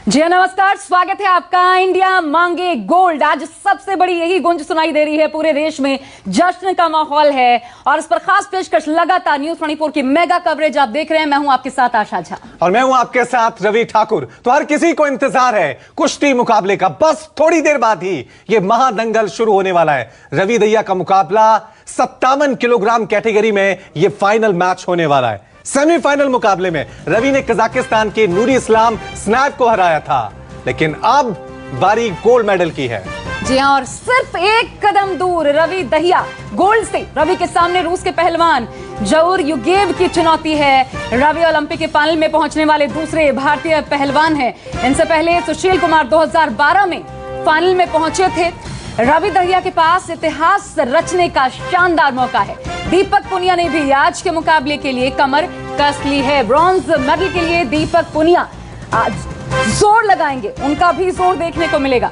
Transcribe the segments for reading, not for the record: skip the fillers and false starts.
जी नमस्कार, स्वागत है आपका। इंडिया मांगे गोल्ड। आज सबसे बड़ी यही गूंज सुनाई दे रही है। पूरे देश में जश्न का माहौल है और इस पर खास पेशकश लगातार न्यूज 24 की मेगा कवरेज आप देख रहे हैं। मैं हूं आपके साथ आशा झा और मैं हूं आपके साथ रवि ठाकुर। तो हर किसी को इंतजार है कुश्ती मुकाबले का। बस थोड़ी देर बाद ही ये महादंगल शुरू होने वाला है। रवि दहिया का मुकाबला 57 किलोग्राम कैटेगरी में ये फाइनल मैच होने वाला है। सेमीफाइनल मुकाबले में रवि ने कजाकिस्तान के नूरी इस्लाम स्नैप को हराया था, लेकिन अब बारी गोल्ड मेडल की है। जी हां, और सिर्फ एक कदम दूर रवि दहिया गोल्ड से। रवि के सामने रूस के पहलवान जऊर युगेव की चुनौती है। रवि ओलंपिक के फाइनल में पहुंचने वाले दूसरे भारतीय पहलवान हैं। इनसे पहले सुशील कुमार 2012 में फाइनल में पहुंचे थे। रवि दहिया के पास इतिहास रचने का शानदार मौका है। दीपक पुनिया ने भी आज के मुकाबले के लिए कमर कस ली है। ब्रॉन्ज मेडल के लिए दीपक पुनिया आज जोर लगाएंगे, उनका भी जोर देखने को मिलेगा।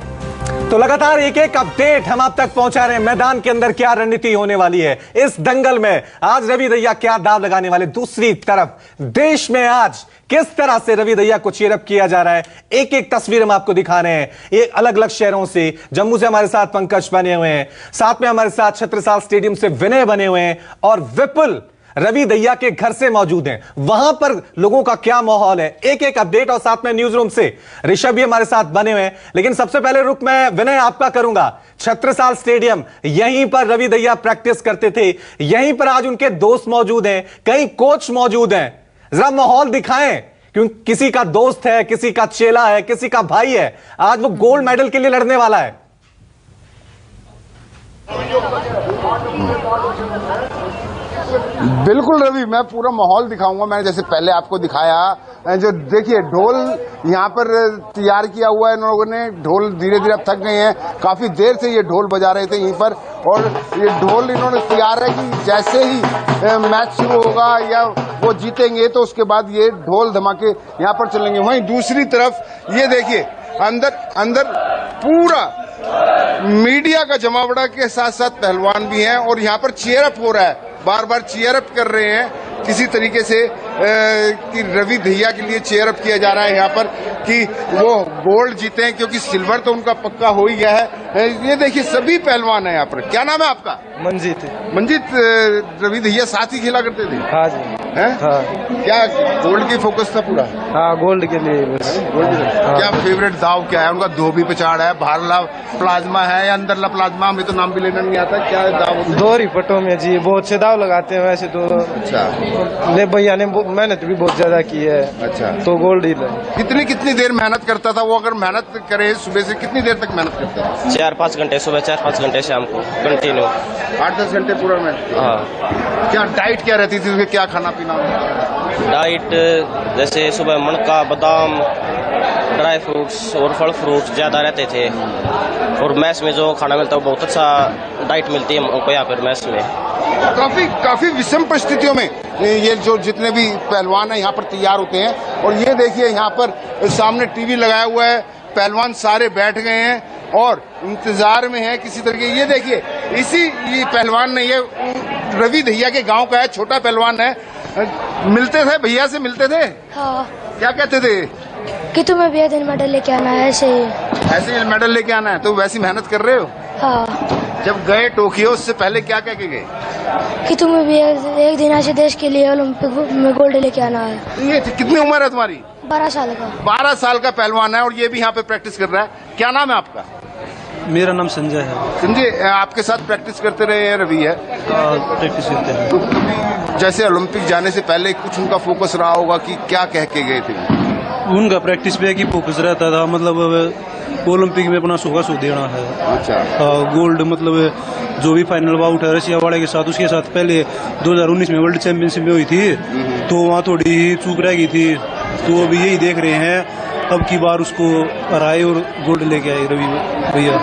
तो लगातार एक एक अपडेट हम आप तक पहुंचा रहे हैं। मैदान के अंदर क्या रणनीति होने वाली है इस दंगल में, आज रवि दहिया क्या दाव लगाने वाले। दूसरी तरफ देश में आज किस तरह से रवि दहिया को चीयरअप किया जा रहा है, एक एक तस्वीर हम आपको दिखा रहे हैं। ये अलग अलग शहरों से, जम्मू से हमारे साथ पंकज बने हुए हैं, साथ में हमारे साथ छत्रसाल स्टेडियम से विनय बने हुए हैं और विपुल रवि दहिया के घर से मौजूद हैं। वहां पर लोगों का क्या माहौल है, एक एक अपडेट। और साथ में न्यूज रूम से ऋषभ भी हमारे साथ बने हुए हैं। लेकिन सबसे पहले रुक मैं विनय आपका करूंगा। छत्रसाल स्टेडियम, यहीं पर रवि दहिया प्रैक्टिस करते थे, यहीं पर आज उनके दोस्त मौजूद हैं, कई कोच मौजूद हैं। जरा माहौल दिखाएं, क्योंकि किसी का दोस्त है, किसी का चेला है, किसी का भाई है। आज वो गोल्ड मेडल के लिए लड़ने वाला है। बिल्कुल रवि, मैं पूरा माहौल दिखाऊंगा। मैंने जैसे पहले आपको दिखाया, जो देखिए ढोल यहाँ पर तैयार किया हुआ है इन लोगों ने। ढोल धीरे धीरे अब थक गए हैं, काफी देर से ये ढोल बजा रहे थे यहीं पर, और ये ढोल इन्होंने तैयार है कि जैसे ही मैच शुरू होगा या वो जीतेंगे तो उसके बाद ये ढोल धमाके यहाँ पर चलेंगे। वहीं दूसरी तरफ ये देखिए अंदर पूरा मीडिया का जमावड़ा के साथ साथ पहलवान भी हैं और यहाँ पर चीयरअप हो रहा है, बार बार चीयरअप कर रहे हैं किसी तरीके से कि रवि दहिया के लिए चीयरअप किया जा रहा है यहाँ पर कि वो गोल्ड जीते हैं, क्योंकि सिल्वर तो उनका पक्का हो ही गया है। ये देखिए सभी पहलवान हैं यहाँ पर। क्या नाम है आपका? मंजीत। मंजीत, रवि दहिया साथ ही खेला करते थे? हाँ जी। हैं? हाँ। क्या गोल्ड की फोकस था पूरा? हाँ, गोल्ड के लिए बस। हाँ। क्या फेवरेट दाव क्या है उनका? धोबी पिछाड़ है, बाहरला प्लाज्मा है या अंदरला प्लाज्मा? हमें तो नाम भी लेना नहीं आता। क्या दाव? दो रिपटों में जी बहुत से दाव लगाते हैं वैसे तो। अच्छा। ले भैया ने मेहनत भी बहुत ज्यादा की है। अच्छा। तो गोल्ड ही कितनी देर मेहनत करता था वो? अगर मेहनत करे सुबह से कितनी देर तक मेहनत करता है? 4-5 घंटे सुबह, 4-5 घंटे शाम को कंटिन्यू। 8-10 घंटे पूरा मेहनत। हाँ। क्या डाइट क्या रहती थी? क्या खाना पीना? डाइट जैसे सुबह मणका, बादाम, ड्राई फ्रूट्स और फल फ्रूट ज्यादा रहते थे। और मैस में जो खाना मिलता है वो बहुत अच्छा डाइट मिलती है हमको यहाँ पर मैस में। काफी विषम परिस्थितियों में ये जो जितने भी पहलवान हैं यहाँ पर तैयार होते हैं। और ये देखिए यहाँ पर सामने टीवी लगाया हुआ है, पहलवान सारे बैठ गए हैं और इंतजार में है किसी तरह के। ये देखिए ये पहलवान नहीं है, रवि दहिया के गांव का है, छोटा पहलवान है। मिलते थे भैया से? मिलते थे? हाँ। क्या कहते थे? कि तुम्हें भी दिन मेडल लेके आना है। ऐसे ही मेडल लेके आना है। तो वैसी मेहनत कर रहे हो? हाँ। जब गए टोक्यो उससे पहले क्या कह के गए? कि तुम्हें भी एक दिन ऐसे देश के लिए ओलंपिक में गोल्ड लेके आना है। ये कितनी उम्र है तुम्हारी? 12 साल का। 12 साल का पहलवान है और ये भी यहाँ पे प्रैक्टिस कर रहा है। क्या नाम है आपका? मेरा नाम संजय है। संजय, आपके साथ प्रैक्टिस करते रहे हैं रवि? है प्रैक्टिस करते हैं। तो जैसे ओलंपिक जाने से पहले कुछ उनका फोकस रहा होगा कि क्या कह के गए थे? उनका प्रैक्टिस पे की फोकस रहता था, मतलब ओलंपिक में अपना सोगा सो देना है। अच्छा। गोल्ड मतलब जो भी फाइनल बाउट है रशिया वाले के साथ, उसके साथ पहले 2019 में वर्ल्ड चैंपियनशिप में हुई थी तो वहाँ थोड़ी ही चूक रह गई थी। तो अभी यही देख रहे हैं अब की बार उसको हराए और गोल्ड लेके आए रवि भैया।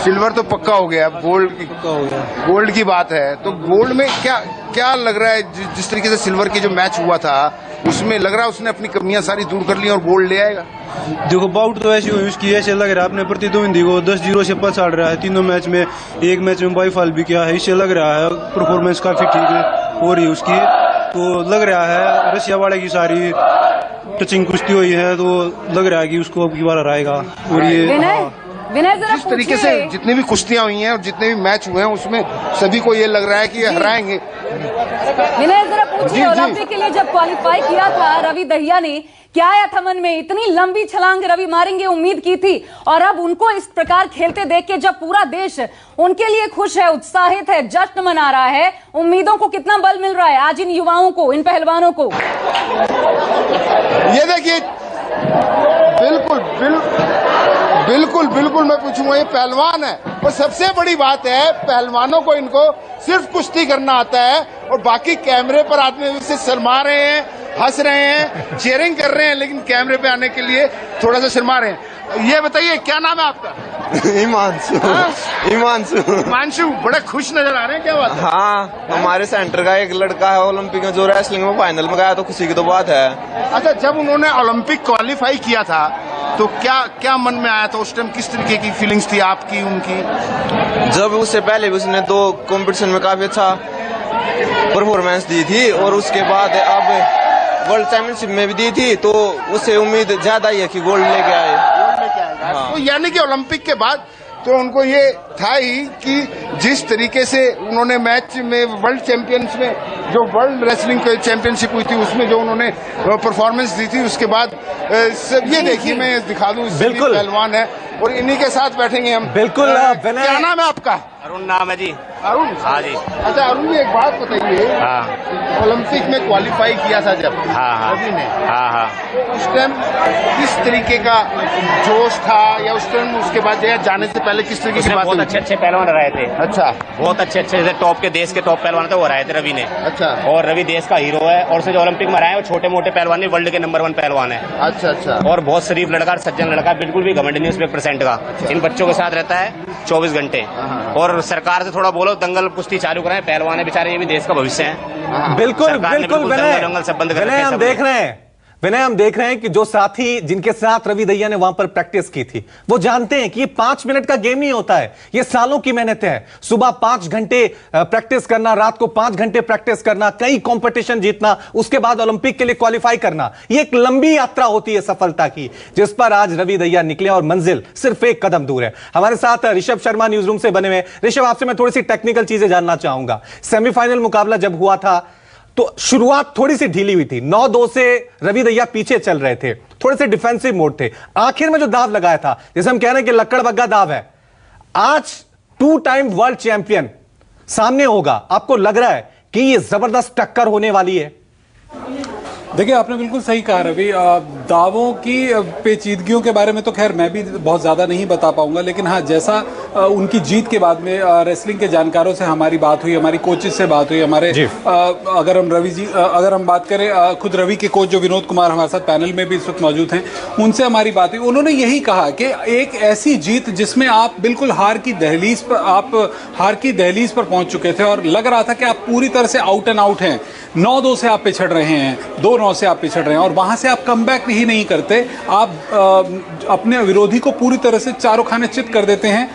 सिल्वर तो पक्का हो गया, गोल्ड की पक्का हो गया। गोल्ड की बात है तो गोल्ड में क्या लग रहा है? जिस तरीके से सिल्वर की जो मैच हुआ था उसमें लग रहा है उसने अपनी कमियां सारी दूर कर ली और गोल्ड ले आएगा। देखो बाउट तो ऐसी हुई उसकी, ऐसे लग रहा है अपने प्रतिद्वंदी को 10-0 से पछाड़ रहा है तीनों मैच में। एक मैच में बाईफाल भी किया है, इससे लग रहा है परफॉर्मेंस काफी ठीक हो रही है उसकी। तो लग रहा है रशिया वाले की सारी टचिंग कुश्ती हुई है तो लग रहा है कि उसको अब की बार हराएगा। और ये विनय जरा जिस तरीके से जितनी भी कुश्तियां हुई हैं और जितने भी मैच हुए हैं उसमें सभी को ये लग रहा है कि ये हराएंगे। विनय जरा पूछिए, ओलंपिक के लिए जब क्वालिफाई किया था रवि दहिया ने, क्या आया था मन में? इतनी लंबी छलांग रवि मारेंगे उम्मीद की थी, और अब उनको इस प्रकार खेलते देख के जब पूरा देश उनके लिए खुश है, उत्साहित है, जश्न मना रहा है, उम्मीदों को कितना बल मिल रहा है आज इन युवाओं को, इन पहलवानों को? ये देखिए, बिल्कुल मैं पूछूंगा, ये पहलवान है और सबसे बड़ी बात है पहलवानों को इनको सिर्फ कुश्ती करना आता है और बाकी कैमरे पर आदमी उससे शर्मा रहे हैं, हंस रहे हैं, चीयरिंग कर रहे हैं, लेकिन कैमरे पे आने के लिए थोड़ा सा शर्मा रहे हैं। ये बताइए क्या नाम है आपका? हिमांशु, बड़े खुश नजर आ रहे हैं, क्या बात है? हाँ, हमारे सेंटर का एक लड़का है ओलंपिक में जो रेसलिंग में फाइनल में गया, तो खुशी की तो बात है। अच्छा, जब उन्होंने ओलंपिक क्वालिफाई किया था तो क्या मन में आया था उस टाइम? किस तरीके की फीलिंग्स थी आपकी, उनकी? जब उससे पहले भी उसने 2 कंपटीशन में काफी अच्छा परफॉर्मेंस दी थी और उसके बाद अब वर्ल्ड चैंपियनशिप में भी दी थी, तो उससे उम्मीद ज्यादा ही है कि गोल्ड लेके आए। हाँ। तो यानी कि ओलंपिक के बाद तो उनको ये था ही कि जिस तरीके से उन्होंने मैच में वर्ल्ड चैंपियंस में जो वर्ल्ड रेसलिंग चैंपियनशिप हुई थी उसमें जो उन्होंने परफॉर्मेंस दी थी, उसके बाद ये देखिए मैं दिखा दूं, बिल्कुल पहलवान है और इन्हीं के साथ बैठेंगे हम। बिल्कुल। क्या नाम है आपका? अरुण नाम है जी। अरुण? हाँ जी। अच्छा अरुण जी, एक बात बताइए, हाँ, ओलंपिक में क्वालिफाई किया था जब हाँ रवि ने, हाँ, उस टाइम किस तरीके का जोश था, या उस टाइम उसके बाद जाने से पहले किस तरीके की बात? बहुत अच्छे पहलवान रहे थे। अच्छा, बहुत अच्छे जैसे टॉप के देश के टॉप पहलवान थे वो रहे थे रवि ने। अच्छा। और रवि देश का हीरो है और उसने जो ओलंपिक में रहा है वो छोटे मोटे पहलवान नहीं, वर्ल्ड के नंबर 1 पहलवान है। अच्छा। और बहुत शरीफ लड़का, सज्जन लड़का, बिल्कुल भी घमंड नहीं उसमें % का। इन बच्चों के साथ रहता है 24 घंटे। और सरकार से थोड़ा बोलो दंगल कुश्ती चालू कराएं, पहलवान है बेचारे, ये भी देश का भविष्य है। बिल्कुल। दंगल सब बंद कर विनय, हम देख रहे हैं कि जो साथी जिनके साथ रवि दहिया ने वहां पर प्रैक्टिस की थी वो जानते हैं कि ये 5 मिनट का गेम नहीं होता है, ये सालों की मेहनत है। सुबह 5 घंटे प्रैक्टिस करना, रात को 5 घंटे प्रैक्टिस करना, कई कंपटीशन जीतना, उसके बाद ओलंपिक के लिए क्वालिफाई करना, ये एक लंबी यात्रा होती है सफलता की, जिस पर आज रवि दहिया निकले और मंजिल सिर्फ एक कदम दूर है। हमारे साथ ऋषभ शर्मा न्यूज रूम से बने हुए। ऋषभ, आपसे मैं थोड़ी सी टेक्निकल चीजें जानना चाहूंगा। सेमीफाइनल मुकाबला जब हुआ था तो शुरुआत थोड़ी सी ढीली हुई थी, 9-2 से रवि दहिया पीछे चल रहे थे, थोड़े से डिफेंसिव मोड थे। आखिर में जो दाव लगाया था, जैसे हम कह रहे हैं कि लक्कड़ बग्गा दाव है, आज 2 टाइम वर्ल्ड चैंपियन सामने होगा, आपको लग रहा है कि ये जबरदस्त टक्कर होने वाली है? देखिए, आपने बिल्कुल सही कहा रवि। दावों की पेचीदगियों के बारे में तो खैर मैं भी बहुत ज़्यादा नहीं बता पाऊंगा, लेकिन हाँ, जैसा उनकी जीत के बाद में रेसलिंग के जानकारों से हमारी बात हुई, हमारी कोचेस से बात हुई, हमारे अगर हम बात करें खुद रवि के कोच जो विनोद कुमार हमारे साथ पैनल में भी इस वक्त मौजूद हैं, उनसे हमारी बात हुई। उन्होंने यही कहा कि एक ऐसी जीत जिसमें आप बिल्कुल हार की दहलीज पर पहुंच चुके थे और लग रहा था कि आप पूरी तरह से आउट एंड आउट हैं, 9-2 से आप पिछड़ रहे हैं, 2-9 से आप पिछड़ रहे हैं और वहां से आप कमबैक ही नहीं करते, आप अपने विरोधी को पूरी तरह से चारों खाने चित कर देते हैं।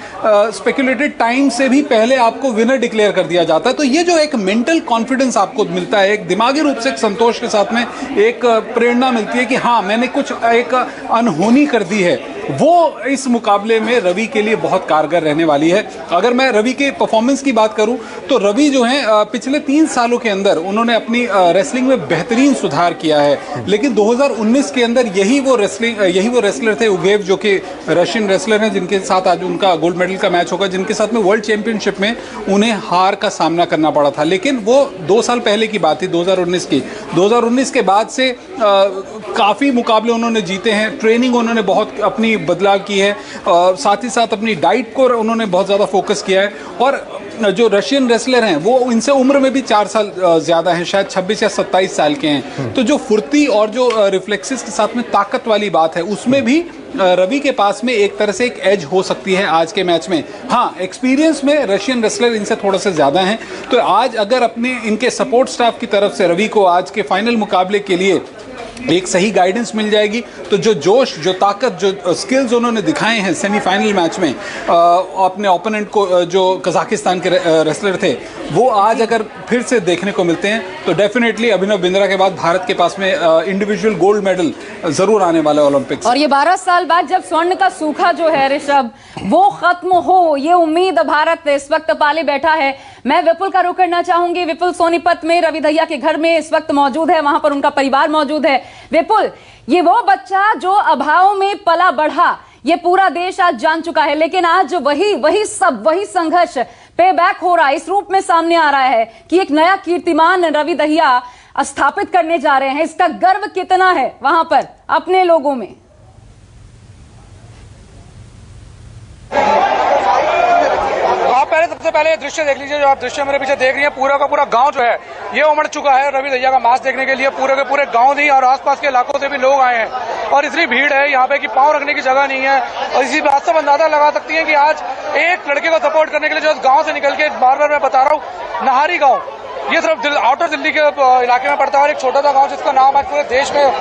स्पेकुलेटेड टाइम से भी पहले आपको विनर डिक्लेयर कर दिया जाता है। तो ये जो एक मेंटल कॉन्फिडेंस आपको मिलता है, एक दिमागी रूप से एक संतोष के साथ में एक प्रेरणा मिलती है कि हाँ, मैंने कुछ एक अनहोनी कर दी है, वो इस मुकाबले में रवि के लिए बहुत कारगर रहने वाली है। अगर मैं रवि के परफॉर्मेंस की बात करूं तो रवि जो है पिछले 3 सालों के अंदर उन्होंने अपनी रेसलिंग में बेहतरीन सुधार किया है, लेकिन 2019 के अंदर यही वो रेसलर थे, उगेव, जो कि रशियन रेसलर हैं, जिनके साथ आज उनका गोल्ड मेडल का मैच होगा, जिनके साथ में वर्ल्ड चैंपियनशिप में उन्हें हार का सामना करना पड़ा था। लेकिन वो 2 साल पहले की बात थी, 2019 की। 2019 के बाद से काफ़ी मुकाबले उन्होंने जीते हैं, ट्रेनिंग उन्होंने बहुत अपनी बदलाव की है, साथ ही साथ अपनी डाइट को उन्होंने बहुत ज़्यादा फोकस किया है। और जो रशियन रेसलर हैं वो इनसे उम्र में भी 4 साल ज़्यादा हैं, शायद 26 या 27 साल के हैं। तो जो फुर्ती और जो रिफ्लेक्सेस के साथ में ताकत वाली बात है, उसमें भी रवि के पास में एक तरह से एक एज हो सकती है आज के मैच में। हाँ, एक्सपीरियंस में रशियन रेसलर इनसे थोड़ा सा ज़्यादा हैं। तो आज अगर अपने इनके सपोर्ट स्टाफ की तरफ से रवि को आज के फाइनल मुकाबले के लिए एक सही गाइडेंस मिल जाएगी तो जो जोश, जो ताकत, जो स्किल्स उन्होंने दिखाए हैं सेमीफाइनल मैच में अपने ओपोनेंट को, जो कजाकिस्तान के रेसलर थे, वो आज अगर फिर से देखने को मिलते हैं तो डेफिनेटली अभिनव बिंद्रा के बाद भारत के पास में इंडिविजुअल गोल्ड मेडल जरूर आने वाला है ओलंपिक्स। और ये 12 साल बाद जब स्वर्ण का सूखा जो है ऋषभ वो खत्म हो, ये उम्मीद भारत इस वक्त पाले बैठा है। मैं विपुल का रुख करना चाहूंगी। विपुल सोनीपत में रवि दहिया के घर में इस वक्त मौजूद है, वहां पर उनका परिवार मौजूद है। विपुल, ये वो बच्चा जो अभाव में पला बढ़ा, ये पूरा देश आज जान चुका है, लेकिन आज वही संघर्ष पे बैक हो रहा है, इस रूप में सामने आ रहा है कि एक नया कीर्तिमान रवि दहिया स्थापित करने जा रहे हैं। इसका गर्व कितना है वहां पर अपने लोगों में? सबसे पहले दृश्य देख लीजिए, जो आप दृश्य मेरे पीछे देख रही हैं, पूरा का पूरा गांव जो है ये उमड़ चुका है रवि दहिया का मैच देखने के लिए। पूरे के पूरे गांव नहीं और आसपास के इलाकों से भी लोग आए हैं और इतनी भीड़ है यहाँ पे कि पांव रखने की जगह नहीं है। और इसी बात से अंदाजा लगा सकती है कि आज एक लड़के को सपोर्ट करने के लिए जो गाँव से निकल के, बार बार मैं बता रहा हूँ, नाहरी गाँव, ये सिर्फ आउटर दिल्ली के इलाके में पड़ता है और एक छोटा सा गांव जिसका नाम आज पूरे देश में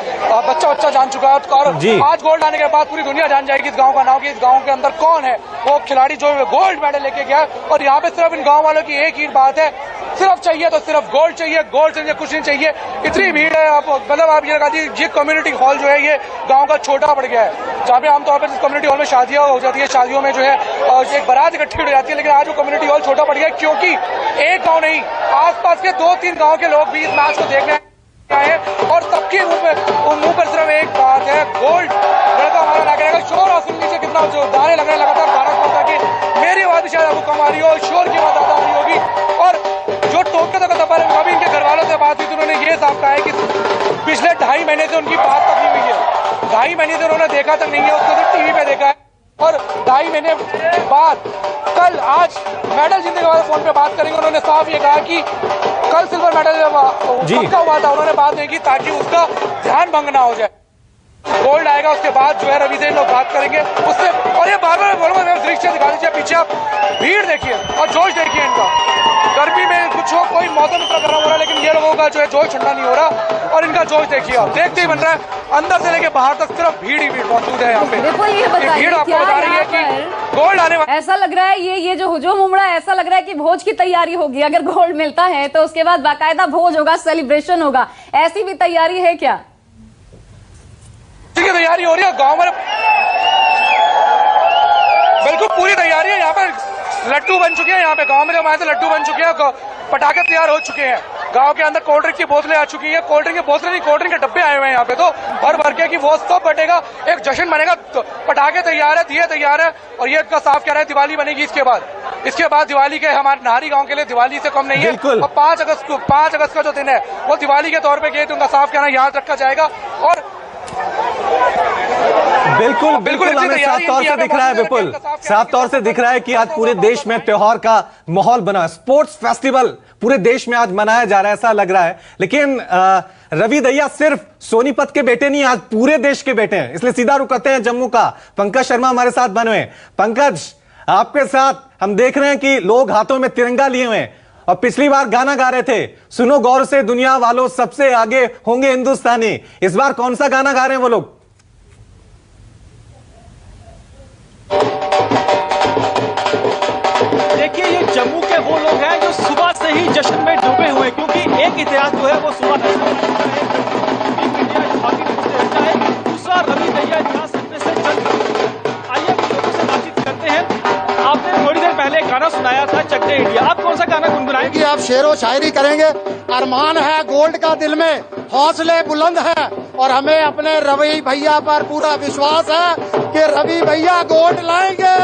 बच्चा जान चुका है। और आज गोल्ड आने के बाद पूरी दुनिया जान जाएगी इस गांव का नाम, कि इस गांव के अंदर कौन है वो खिलाड़ी जो गोल्ड मेडल लेके गया। और यहाँ पे सिर्फ इन गांव वालों की एक ही बात है, सिर्फ चाहिए तो सिर्फ गोल्ड चाहिए, गोल्ड चाहिए, कुछ नहीं चाहिए। इतनी भीड़ है, मतलब आप ये लगा दीजिए ये कम्युनिटी हॉल जो है ये गाँव का छोटा पड़ गया है, जहाँ पे आमतौर पर इस कम्युनिटी हॉल में शादियां हो जाती है, शादियों में जो है एक बारात इकट्ठी हो जाती है, लेकिन आज वो कम्युनिटी हॉल छोटा पड़ गया क्योंकि एक गाँव नहीं, आसपास के 2-3 गांव के लोग भी इस मैच को देखने आए हैं और सबके मुंह पर सिर्फ एक बात है, गोल्ड लड़का हमारा ला करेगा। शोर और सुन लीजिए कितना जो गाने लग रहे हैं लगातार भारत माता के, मेरी आवाज शायद आपको कम आ रही हो, शोर की आवाज ज्यादा आ रही होगी। और जो टोक्यो तक सफर है, अभी इनके घर वालों से बात हुई तो उन्होंने ये साफ कहा है कि पिछले 2.5 महीने से उनकी बात तक नहीं हुई है, 2.5 महीने से उन्होंने देखा तक नहीं है, उसको सिर्फ टीवी पे देखा है। और 2.5 महीने बाद कल आज मेडल जीतने के बाद फोन पे बात करेंगे। उन्होंने साफ ये कहा कि कल सिल्वर मेडल पक्का हुआ था, उन्होंने बात नहीं की ताकि उसका ध्यान भंग ना हो जाए। गोल्ड आएगा उसके बाद जो है रवि से लोग बात करेंगे उससे। और ये बार बार बोलूंगा, दृश्य दिखा दीजिए पीछे, आप भीड़ देखिए और जोश देखिए इनका। गर्मी में कुछ हो, कोई मौसम इतना गर्म हो रहा है, लेकिन ये लोगों का जो है जोश ठंडा नहीं हो रहा और इनका जोश देखिए आप, देखते ही बन रहा है अंदर से लेके बाहर तक सिर्फ भीड़ ही भीड़ मौजूद है यहाँ पे। भीड़ आपको बता रही है कि गोल्ड आने वाला। ऐसा लग रहा है ये जो हुजूम उमड़ा है, ऐसा लग रहा है कि भोज की तैयारी होगी। अगर गोल्ड मिलता है तो उसके बाद बाकायदा भोज होगा, सेलिब्रेशन होगा, ऐसी भी तैयारी है क्या? की तैयारी हो रही है गांव में, बिल्कुल पूरी तैयारी है। यहाँ पर लड्डू बन चुके हैं, यहाँ पे गांव में जब आए थे लड्डू बन चुके हैं, पटाखे तैयार हो चुके हैं। गांव के अंदर कोल्ड ड्रिंक की बोतलें आ चुकी हैं, कोल्ड ड्रिंक की बोतलें नहीं, कोल्ड ड्रिंक के डब्बे आए हुए हैं यहाँ पे तो भर भर के, कि वो सब बटेगा, एक जश्न बनेगा। पटाखे तैयार है, दिए तैयार है और ये इतना साफ कह रहा है दिवाली बनेगी इसके बाद दिवाली के हमारे नाहरी गांव के लिए दिवाली से कम नहीं है। और 5 अगस्त का जो दिन है वो दिवाली के तौर पर उनका साफ कहना याद रखा जाएगा। और बिल्कुल हमें साफ तौर से दिख रहा है, विपुल साफ तौर से दिख रहा है कि आज पूरे देश में त्योहार का माहौल बना है, स्पोर्ट्स फेस्टिवल पूरे देश में आज मनाया जा रहा है, ऐसा लग रहा है। लेकिन रवि दहिया सिर्फ सोनीपत के बेटे नहीं, आज पूरे देश के बेटे हैं, इसलिए सीधा रुख करते हैं जम्मू का। पंकज शर्मा हमारे साथ बने हुए। पंकज, आपके साथ हम देख रहे हैं कि लोग हाथों में तिरंगा लिए हुए हैं और पिछली बार गाना गा रहे थे, सुनो गौर से दुनिया वालों सबसे आगे होंगे हिंदुस्तानी। इस बार कौन सा गाना गा रहे हैं वो लोग? देखिए, ये जम्मू के वो लोग हैं जो सुबह से ही जश्न में डूबे हुए, क्योंकि एक इतिहास जो है वो सुबह दूसरा रवि दहिया इतिहास से आइए लोगों से बातचीत करते हैं। आपने थोड़ी देर पहले गाना सुनाया था चक दे इंडिया, आप कौन सा गाना गुनगुनाएंगे? आप शेरो शायरी करेंगे। अरमान है गोल्ड का दिल में, हौसले बुलंद है और हमें अपने रवि भैया पर पूरा विश्वास है कि रवि भैया गोल्ड लाएंगे।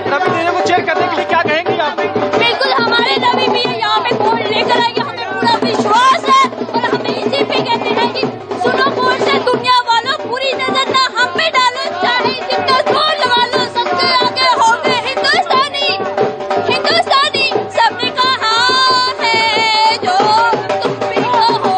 रवि भैया को चेयर करने के लिए क्या कहेंगे आप? बिल्कुल, हमारे रवि भैया यहाँ पे गोल्ड लेकर आएंगे, हमें पूरा विश्वास है। और हमें इसी पे कहते हैं कि सुनो गोल्ड से दुनिया वालों, पूरी नजर ना हम पे डालो, चाहे जितना जोर लगा लो, सबसे आगे होंगे हिंदुस्तानी। सबने कहा है जो तुम भी हो।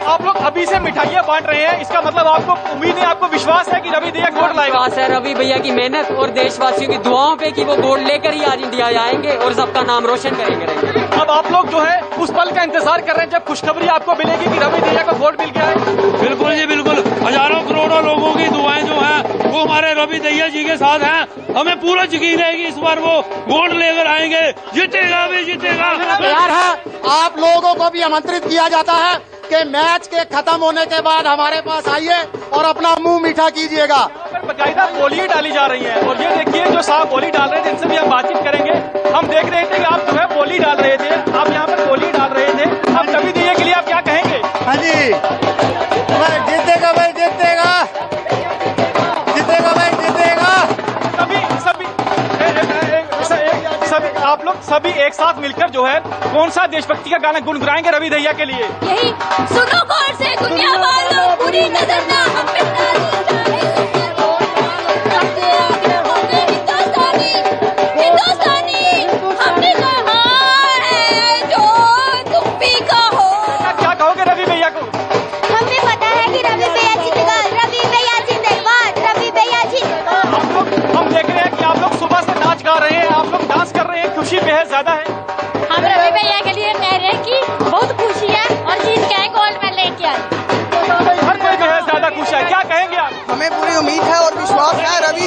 आप लोग अभी से मिठाइयाँ बांट रहे हैं, इसका मतलब आपको उम्मीद है, आपको विश्वास है कि रवि दहिया गोल्ड लाएगा? विश्वास है रवि भैया की मेहनत और देशवासियों की दुआओं पे कि वो गोल्ड लेकर ही आज इंडिया आएंगे और सबका नाम रोशन करेंगे। अब आप लोग जो है उस पल का इंतजार कर रहे हैं जब खुशखबरी आपको मिलेगी कि रवि दहिया को गोल्ड मिल गया है। बिल्कुल जी बिल्कुल, हजारों करोड़ों लोगों की दुआएं जो हैं वो हमारे रवि दहिया जी के साथ हैं। हमें पूरा यकीन है कि इस बार वो गोल्ड लेकर आएंगे, जीतेगा भी जीतेगा। तैयार है। आप लोगों को भी आमंत्रित किया जाता है कि मैच के खत्म होने के बाद हमारे पास आइए और अपना मुंह मीठा कीजिएगा। बकायदा बोली डाली जा रही है और ये देखिए जो साहब बोली डाल रहे थे, इनसे भी हम बातचीत करेंगे। हम देख रहे थे कि आप जो है बोली डाल रहे थे, आप यहाँ पर बोली डाल रहे थे। अब रवि दहिया के लिए आप क्या कहेंगे? हाँ जी, जीतेगा भाई, जीतेगा, जीतेगा भाई, जीतेगा। सभी आप लोग सभी एक साथ मिलकर जो है कौन सा देशभक्ति का गाना गुनगुनाएंगे रवि दहिया के लिए? यही सुनो कौन से दुनिया वालों, पूरी नजर ना हम पे डालो, हिंदुस्तानी हमने कहा है जो तुम भी कहो। क्या कहोगे रवि भैया को? हमें पता है कि रवि भैया जीतेगा, रवि भैया जिंदाबाद, रवि भैया जिंदाबाद। आप लोग, हम देख रहे हैं कि आप लोग सुबह से नाच गा रहे हैं, आप लोग डांस कर रहे हैं, खुशी बेहद ज्यादा है। हम रवि भैया के लिए कह रहे हैं कि बहुत खुशी है और जीत के गोल्ड मेडल लेके आए। हर कोई बेहद ज्यादा खुश है। क्या कहेंगे आप? हमें पूरी उम्मीद है और विश्वास है रवि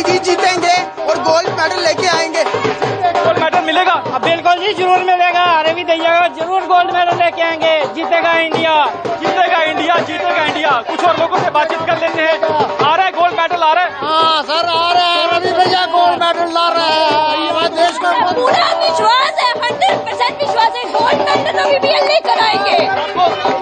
जी जीतेंगे और गोल्ड मेडल लेके आएंगे। गोल्ड मेडल मिलेगा? अब बिल्कुल जी जरूर मिलेगा, रवि दहिया का जरूर गोल्ड मेडल लेके आएंगे। जीतेगा इंडिया, जीतेगा इंडिया, जीतेगा इंडिया। कुछ और लोगों से बातचीत कर लेते हैं। आ रहा है गोल्ड मेडल, आ रहा है? हाँ सर, आ रहा है, रवि भैया गोल्ड मेडल ला रहे हैं। देश का पूरा विश्वास है, 100% विश्वास है, गोल्ड मेडल रवि भैया लेकर आएंगे।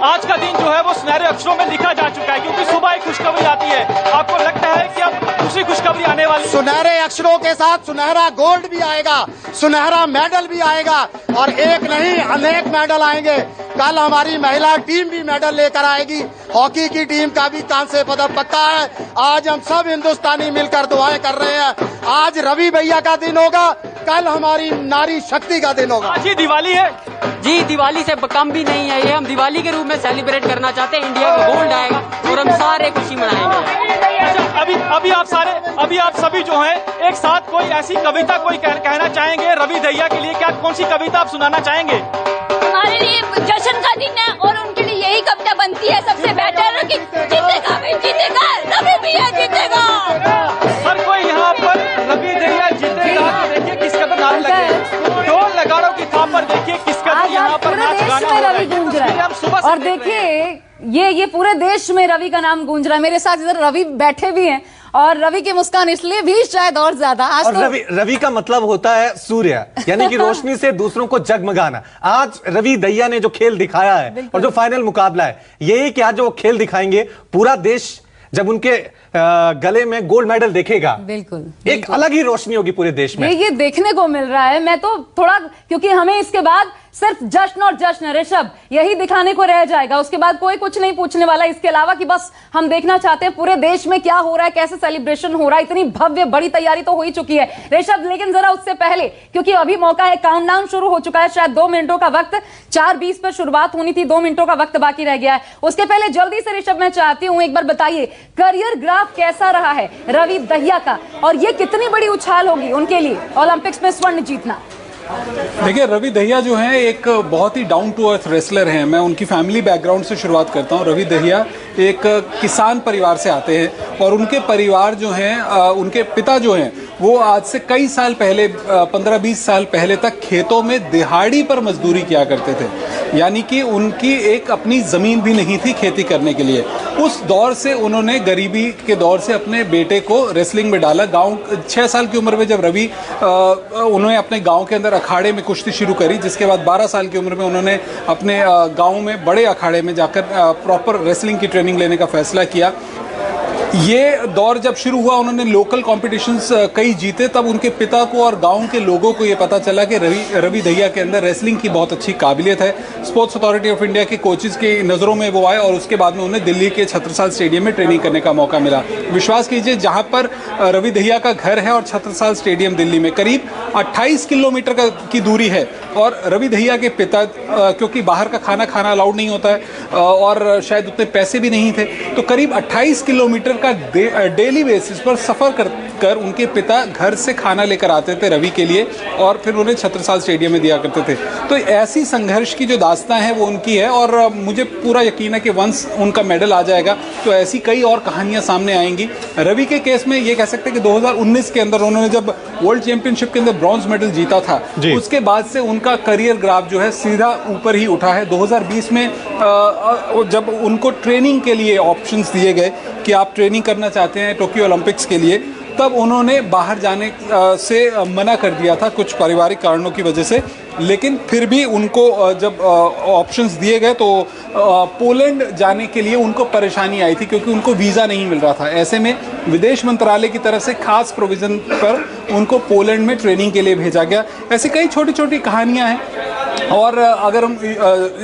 आज का दिन जो है वो सुनहरे अक्षरों में लिखा जा चुका है क्योंकि सुबह एक खुशखबरी आती है। आपको लगता है कि अब दूसरी खुशखबरी आने वाली है? सुनहरे अक्षरों के साथ सुनहरा गोल्ड भी आएगा, सुनहरा मेडल भी आएगा और एक नहीं अनेक मेडल आएंगे। कल हमारी महिला टीम भी मेडल लेकर आएगी, हॉकी की टीम का भी कांस्य पदक पक्का है। आज हम सब हिंदुस्तानी मिलकर दुआएं कर रहे हैं। आज रवि भैया का दिन होगा, कल हमारी नारी शक्ति का दिन होगा। आज ही दिवाली है जी, दिवाली से कम भी नहीं है ये। हम दिवाली के रूप में सेलिब्रेट करना चाहते हैं। इंडिया को गोल्ड आएगा और हम सारे खुशी मनाएंगे। अच्छा, अभी आप सभी जो हैं एक साथ कोई ऐसी कविता कोई कहना चाहेंगे रवि दहिया के लिए? क्या कौन सी कविता आप सुनाना चाहेंगे? हमारे लिए जश्न का दिन है और उनके लिए यही कविता बनती है सबसे बेटर कि जीतेगा भाई, जीतेगा रवि भैया, जीतेगा। हर कोई यहाँ पर रवि दहिया जीतेगा। देखिए किस कदर नारे लगे, ढोल नगाड़ों की थाप पर देखिए किस कदर यहाँ पर नाच गाना हो रहा है। गूंज रहा है और देखिए ये पूरे देश में रवि का नाम गूंज रहा है। मेरे साथ इधर रवि बैठे भी हैं और रवि की मुस्कान इसलिए भी शायद और ज्यादा। आज और तो रवि का मतलब होता है सूर्य, यानी कि रोशनी से दूसरों को जगमगाना। आज रवि दहिया ने जो खेल दिखाया है और जो फाइनल मुकाबला है, यही कि आज जो वो खेल दिखाएंगे, पूरा देश जब उनके गले में गोल्ड मेडल देखेगा, बिल्कुल एक अलग ही रोशनी होगी पूरे देश में। ये देखने को मिल रहा है। मैं तो थोड़ा, क्योंकि हमें इसके बाद सिर्फ जश्न और जश्न, ऋषभ, यही दिखाने को रह जाएगा। उसके बाद कोई कुछ नहीं पूछने वाला इसके अलावा कि बस हम देखना चाहते हैं पूरे देश में क्या हो रहा है, कैसे सेलिब्रेशन हो रहा है। इतनी भव्य बड़ी तैयारी तो हो ही चुकी है ऋषभ, लेकिन जरा उससे पहले, क्योंकि अभी मौका है, काउंटडाउन शुरू हो चुका है। शायद 2 मिनटों का वक्त, 4:20 पर शुरुआत होनी थी, 2 मिनटों का वक्त बाकी रह गया है। उसके पहले जल्दी से ऋषभ मैं चाहती हूं एक बार बताइए करियर ग्राफ कैसा रहा है रवि दहिया का, और ये कितनी बड़ी उछाल होगी उनके लिए ओलंपिक्स में स्वर्ण जीतना। देखिए रवि दहिया जो हैं एक बहुत ही डाउन टू अर्थ रेसलर हैं। मैं उनकी फैमिली बैकग्राउंड से शुरुआत करता हूं। रवि दहिया एक किसान परिवार से आते हैं और उनके परिवार जो हैं, उनके पिता जो हैं वो आज से कई साल पहले, 15-20 साल पहले तक खेतों में दिहाड़ी पर मजदूरी किया करते थे। यानी कि उनकी एक अपनी ज़मीन भी नहीं थी खेती करने के लिए। उस दौर से उन्होंने, गरीबी के दौर से, अपने बेटे को रेसलिंग में डाला। गांव 6 साल की उम्र में जब रवि उन्होंने अपने गांव के अंदर अखाड़े में कुश्ती शुरू करी, जिसके बाद 12 साल की उम्र में उन्होंने अपने गांव में बड़े अखाड़े में जाकर प्रॉपर रेसलिंग की ट्रेनिंग लेने का फैसला किया। ये दौर जब शुरू हुआ, उन्होंने लोकल कॉम्पिटिशन्स कई जीते, तब उनके पिता को और गांव के लोगों को ये पता चला कि रवि दहिया के अंदर रेसलिंग की बहुत अच्छी काबिलियत है। स्पोर्ट्स अथॉरिटी ऑफ इंडिया के कोचेस की नज़रों में वो आए और उसके बाद में उन्हें दिल्ली के छत्रसाल स्टेडियम में ट्रेनिंग करने का मौका मिला। विश्वास कीजिए, जहां पर रवि दहिया का घर है और छत्रसाल स्टेडियम दिल्ली में करीब 28 किलोमीटर की दूरी है, और रवि दहिया के पिता क्योंकि बाहर का खाना खाना अलाउड नहीं होता है और शायद उतने पैसे भी नहीं थे, तो करीब 28 किलोमीटर का डेली बेसिस पर सफ़र कर उनके पिता घर से खाना लेकर आते थे रवि के लिए और फिर उन्हें छत्रसाल स्टेडियम में दिया करते थे। तो ऐसी संघर्ष की जो दास्तां है वो उनकी है, और मुझे पूरा यकीन है कि वंस उनका मेडल आ जाएगा तो ऐसी कई और कहानियां सामने आएंगी। रवि के केस में ये कह सकते हैं कि 2019 के अंदर उन्होंने जब वर्ल्ड चैंपियनशिप के अंदर ब्रॉन्ज मेडल जीता था, उसके बाद से उनका करियर ग्राफ जो है सीधा ऊपर ही उठा है। 2020 में जब उनको ट्रेनिंग के लिए ऑप्शंस दिए गए कि आप ट्रेनिंग करना चाहते हैं टोक्यो ओलंपिक्स के लिए, तब उन्होंने बाहर जाने से मना कर दिया था कुछ पारिवारिक कारणों की वजह से। लेकिन फिर भी उनको जब ऑप्शंस दिए गए तो पोलैंड जाने के लिए उनको परेशानी आई थी क्योंकि उनको वीज़ा नहीं मिल रहा था। ऐसे में विदेश मंत्रालय की तरफ से खास प्रोविज़न पर उनको पोलैंड में ट्रेनिंग के लिए भेजा गया। ऐसी कई छोटी छोटी कहानियाँ हैं। और अगर हम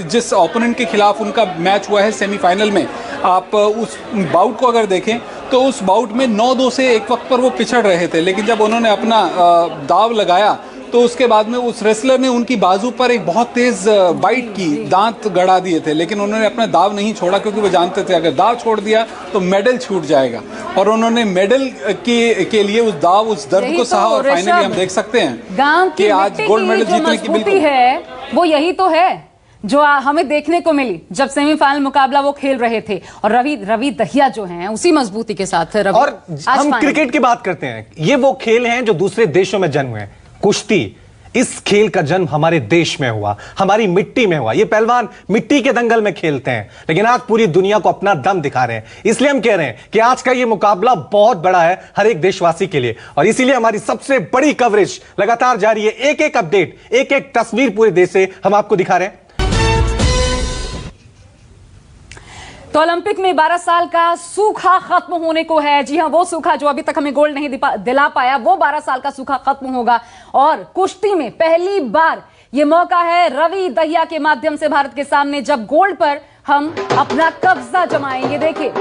जिस ओपोनेंट के खिलाफ उनका मैच हुआ है सेमीफाइनल में, आप उस बाउट को अगर देखें तो उस बाउट में 9-2 से एक वक्त पर वो पिछड़ रहे थे, लेकिन जब उन्होंने अपना दाव लगाया तो उसके बाद में उस रेसलर ने उनकी बाजू पर एक बहुत तेज बाइट की, दांत गड़ा दिए थे, लेकिन उन्होंने अपना दाव नहीं छोड़ा क्योंकि वो जानते थे अगर दाव छोड़ दिया तो मेडल छूट जाएगा। और उन्होंने मेडल के लिए उस दाव, उस दर्द को सहा, और फाइनली हम देख सकते हैं गांव की आज गोल्ड मेडल जीतने की मजबूती है, वो यही तो है जो हमें देखने को मिली जब सेमीफाइनल मुकाबला वो खेल रहे थे। और रवि दहिया जो हैं उसी मजबूती के साथ रवि। और हम क्रिकेट की बात करते हैं, ये वो खेल हैं जो दूसरे देशों में जन्म हुए। कुश्ती, इस खेल का जन्म हमारे देश में हुआ, हमारी मिट्टी में हुआ। ये पहलवान मिट्टी के दंगल में खेलते हैं, लेकिन आज पूरी दुनिया को अपना दम दिखा रहे हैं। इसलिए हम कह रहे हैं कि आज का ये मुकाबला बहुत बड़ा है हर एक देशवासी के लिए, और इसीलिए हमारी सबसे बड़ी कवरेज लगातार जारी है। एक एक अपडेट, एक एक तस्वीर पूरे देश से हम आपको दिखा रहे हैं। तो ओलंपिक में 12 साल का सूखा खत्म होने को है। जी हां, वो सूखा जो अभी तक हमें गोल्ड नहीं दिला पाया, वो 12 साल का सूखा खत्म होगा। और कुश्ती में पहली बार ये मौका है रवि दहिया के माध्यम से भारत के सामने, जब गोल्ड पर हम अपना कब्जा जमाएंगे। देखिए,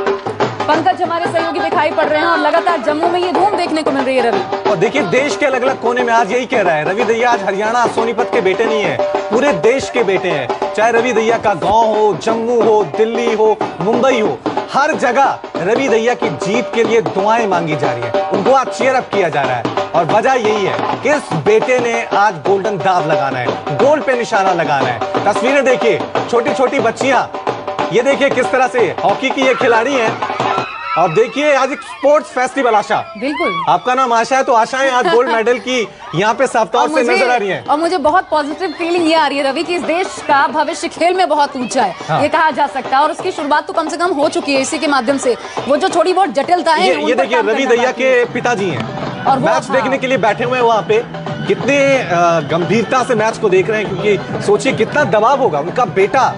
पंकज हमारे सहयोगी दिखाई पड़ रहे हैं और लगातार जम्मू में ये धूम देखने को मिल रही है रवि। और देखिए, देश के अलग अलग कोने में आज यही कह रहा है, रवि दहिया आज हरियाणा सोनीपत के बेटे नहीं है, पूरे देश के बेटे हैं। चाहे रवि दहिया का गांव हो, जम्मू हो, दिल्ली हो, मुंबई हो, हर जगह रवि दहिया की जीत के लिए दुआएं मांगी जा रही है, उनको आज चीयर अप किया जा रहा है। और वजह यही है कि इस बेटे ने आज गोल्डन दाव लगाना है, गोल्ड पे निशाना लगाना है। तस्वीरें देखिए, छोटी छोटी बच्चियां, ये देखिए किस तरह से हॉकी की ये खिलाड़ी हैं। और देखिए, आज एक स्पोर्ट्स फेस्टिवल, आशा, बिल्कुल आपका नाम आशा है, तो आशाएं आज गोल्ड मेडल की यहाँ पे साफ तौर से नजर आ रही हैं। और मुझे बहुत पॉजिटिव फीलिंग ये आ रही है रवि कि इस देश का भविष्य खेल में बहुत ऊंचा है। हाँ। ये कहा जा सकता है, और उसकी शुरुआत तो कम से कम हो चुकी है इसी के माध्यम से। वो जो थोड़ी बहुत जटिलता है, ये देखिए रवि दहिया के पिताजी हैं और मैच देखने के लिए बैठे हुए हैं वहां पे, कितने गंभीरता से मैच को देख रहे हैं, क्योंकि सोचिए कितना दबाव होगा। उनका बेटा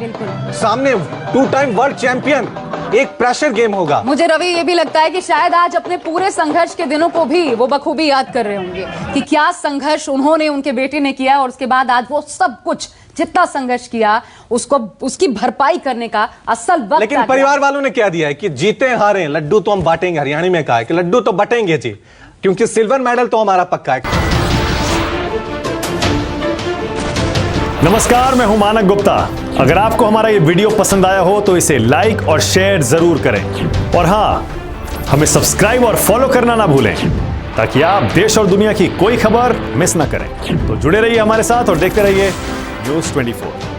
सामने 2 टाइम वर्ल्ड चैंपियन, एक प्रेशर गेम होगा। मुझे रवि ये भी लगता है कि शायद आज अपने पूरे संघर्ष के दिनों को भी वो बखूबी याद कर रहे होंगे कि क्या संघर्ष उन्होंने, उनके बेटे ने किया, और उसके बाद आज वो सब कुछ जितना संघर्ष किया उसको, उसकी भरपाई करने का असल वक्त। लेकिन परिवार वालों ने क्या दिया है कि जीते हारे लड्डू तो हम बांटेंगे। हरियाणा में कहा है कि लड्डू तो बटेंगे जी, क्योंकि सिल्वर मेडल तो हमारा पक्का है। नमस्कार, मैं हूं मानक गुप्ता। अगर आपको हमारा ये वीडियो पसंद आया हो तो इसे लाइक और शेयर जरूर करें, और हाँ, हमें सब्सक्राइब और फॉलो करना ना भूलें ताकि आप देश और दुनिया की कोई खबर मिस ना करें। तो जुड़े रहिए हमारे साथ और देखते रहिए न्यूज़ 24।